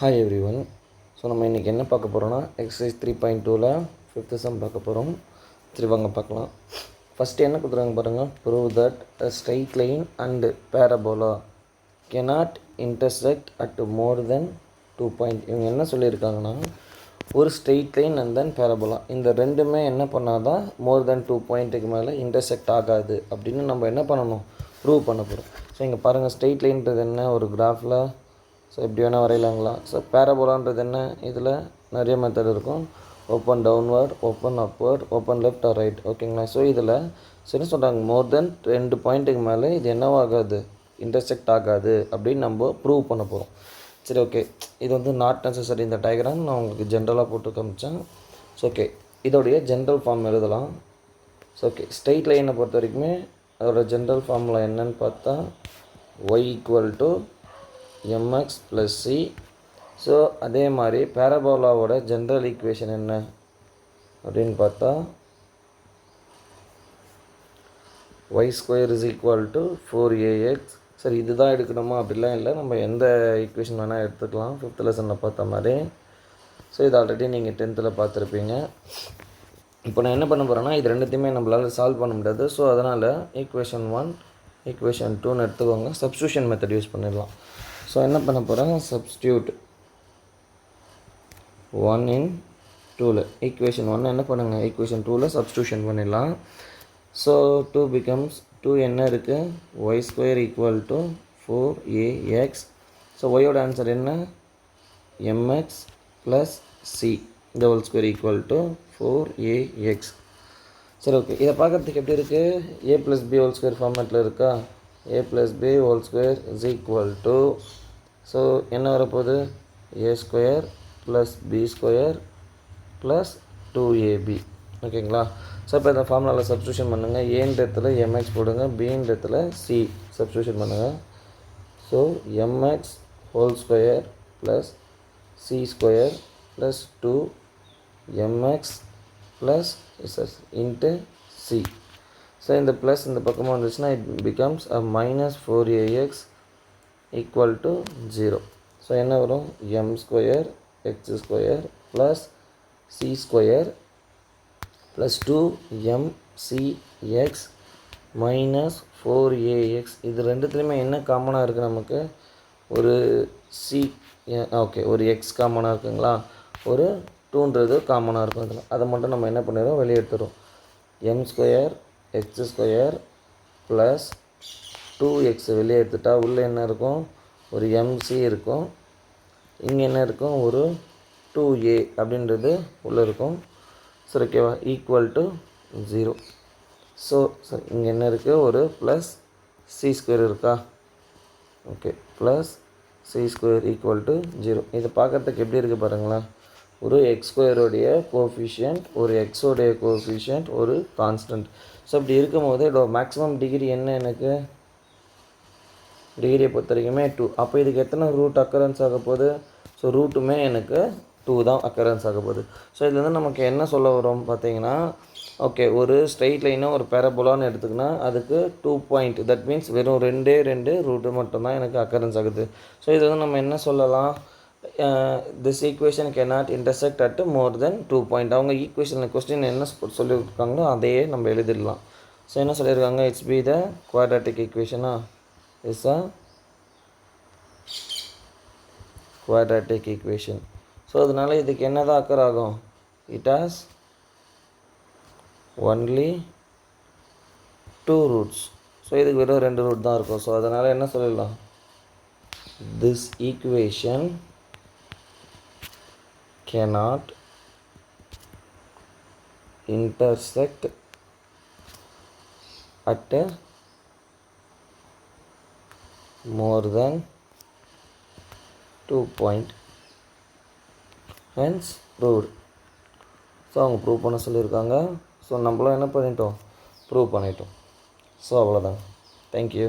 Hi every one. So நம்ம இன்றைக்கி என்ன பார்க்க போகிறோன்னா எக்ஸசைஸ் 3.2ல் 5th சம் பார்க்க போகிறோம். சரி வாங்க பார்க்கலாம். ஃபஸ்ட்டு என்ன கொடுக்குறாங்க பாருங்கள். Prove that a straight line and parabola cannot intersect at more than 2 point. இவங்க என்ன சொல்லியிருக்காங்கன்னா, ஒரு straight line and then parabola இந்த ரெண்டுமே என்ன பண்ணாதான் மோர் தென் 2 பாயிண்ட்டுக்கு மேலே இன்டர்செக்ட் ஆகாது அப்படின்னு நம்ம என்ன பண்ணணும், ப்ரூவ் பண்ண போகிறோம். ஸோ இங்கே பாருங்கள், ஸ்ட்ரெயிட் லைன்றது என்ன, ஒரு கிராஃபில் ஸோ எப்படி வேணால் வரையலாங்களா. ஸோ பேரபோலான்றது என்ன, இதில் நிறைய மெத்தட் இருக்கும். Open downward, open upward, open left or right, ஓகேங்களா. ஸோ இதில் சரி சொல்கிறாங்க, மோர் தென் 2 பாயிண்ட்டுக்கு மேலே இது என்னவாகாது, இன்டர்செக்ட் ஆகாது அப்படின்னு நம்ம ப்ரூவ் பண்ண போகிறோம். சரி ஓகே, இது வந்து நாட் நெசசரி. இந்த டயக்ராம் நான் உங்களுக்கு ஜென்ரலாக போட்டு காமிச்சேன். ஸோ ஓகே, இதோடைய ஜென்ரல் ஃபார்ம் எழுதலாம். ஸோ ஓகே, ஸ்ட்ரெயிட் லைனை பொறுத்த வரைக்குமே அதோட ஜென்ரல் ஃபார்முலா என்னன்னு பார்த்தா y = mx + c. ஸோ அதே மாதிரி பேரபோலாவோட ஜென்ரல் ஈக்குவேஷன் என்ன அப்படின்னு பார்த்தா y² = 4ax. சரி, இதுதான் எடுக்கணுமா அப்படிலாம் இல்லை, நம்ம எந்த ஈக்குவேஷன் வேணால் எடுத்துக்கலாம். 5th லெசனில் பார்த்த மாதிரி. ஸோ இது ஆல்ரெடி நீங்கள் 10th பார்த்துருப்பீங்க. இப்போ நான் என்ன பண்ண போகிறேன்னா, இது ரெண்டுத்தையுமே நம்மளால் சால்வ் பண்ண முடியாது. ஸோ அதனால் ஈக்குவேஷன் 1 ஈக்குவேஷன் 2ன்னு எடுத்துக்கோங்க. சப்ஸ்டியூஷன் மெத்தட் யூஸ் பண்ணிடலாம். ஸோ என்ன பண்ண போகிறேன், சப்ஸ்டியூட் 1 in 2ல் ஈக்குவேஷன் 1 என்ன பண்ணுங்கள், ஈக்குவேஷன் 2ல் சப்ஸ்டியூஷன் பண்ணிடலாம். ஸோ 2 becomes 2 என்ன இருக்குது, y² = 4ax. ஸோ ஒய்யோட ஆன்சர் என்ன, mx + c the whole square = 4ax. சரி ஓகே, இதை பார்க்குறதுக்கு எப்படி இருக்குது, a + b whole square ஃபார்மேட்டில் இருக்கா. a + b whole square = so என்ன வரப்போகுது, a² + b² + 2ab, ஓகேங்களா. ஸோ இப்போ இந்த ஃபார்முலாவில் சப்ஸ்டியூஷன் பண்ணுங்கள். ஏன்ற இடத்துல mx போடுங்க, bன்ற இடத்துல c சப்ஸ்டியூஷன் பண்ணுங்கள். So mx whole square + c² + 2mx + into c. So இந்த ப்ளஸ் இந்த பக்கமாக வந்துச்சுன்னா it becomes a -4ax = 0. So என்ன வரும், m² x² + c² + 2mcx - 4ax. இது ரெண்டுத்துலேயுமே என்ன காமனாக இருக்குது நமக்கு, ஒரு c, ஓகே, ஒரு எக்ஸ் காமனாக இருக்குங்களா, ஒரு 2ன்றது காமனாக இருக்கும். இதில் அதை மட்டும் நம்ம என்ன பண்ணிடுறோம், வெளியே எடுத்துகிறோம். m² x² + 2x வெளியே எடுத்துட்டா உள்ளே என்ன இருக்கும், ஒரு mc இருக்கும். இங்கே என்ன இருக்கும், ஒரு 2a அப்படின்றது உள்ளே இருக்கும். சரி ஓகேவா, = 0. ஸோ இங்கே என்ன இருக்குது, ஒரு +c² இருக்கா. Okay, +c² = 0. இது பார்க்குறதுக்கு எப்படி இருக்குது பாருங்களேன், ஒரு x² கோஎஃபிஷியன்ட், ஒரு x கோஎஃபிஷியன்ட், ஒரு கான்ஸ்டன்ட். ஸோ அப்படி இருக்கும்போது இதோட மேக்ஸிமம் டிகிரி என்ன, எனக்கு டிகிரியை பொறுத்த வரைக்குமே 2. அப்போ இதுக்கு எத்தனை ரூட் அக்கரன்ஸ் ஆக போகுது, ஸோ ரூட்டுமே எனக்கு 2 தான் அக்கரன்ஸ் ஆக போகுது. ஸோ இதுலேருந்து நமக்கு என்ன சொல்ல வரும் பார்த்தீங்கன்னா, ஓகே, ஒரு ஸ்ட்ரெயிட் லைனை ஒரு பேரபோலான்னு எடுத்துக்கினா அதுக்கு 2 பாயிண்ட், தட் மீன்ஸ் வெறும் 2 ரூட்டு மட்டும்தான் எனக்கு அக்கரன்ஸ் ஆகுது. ஸோ இது வந்து நம்ம என்ன சொல்லலாம், this equation cannot intersect at more than 2 point. அவங்க ஈக்குவேஷனில் கொஸ்டின் என்ன சொல்லியிருக்காங்களோ அதையே நம்ம எழுதிடலாம். ஸோ என்ன சொல்லியிருக்காங்க, இட்ஸ் பி த குவாட்ராட்டிக் ஈக்குவேஷனா, is a quadratic equation. So அதனால் இதுக்கு என்ன தான் அக்கர் ஆகும், it has only 2 roots. So இதுக்கு வெறும் 2 ரூட் தான் இருக்கும். ஸோ அதனால் என்ன சொல்லிடலாம், this equation cannot intersect at more than 2 point, hence proved. So அவங்க ப்ரூவ் பண்ண சொல்லியிருக்காங்க. ஸோ நம்மளும் என்ன பண்ணிட்டோம், ப்ரூவ் பண்ணிட்டோம். ஸோ அவ்வளோதான். தேங்க்யூ.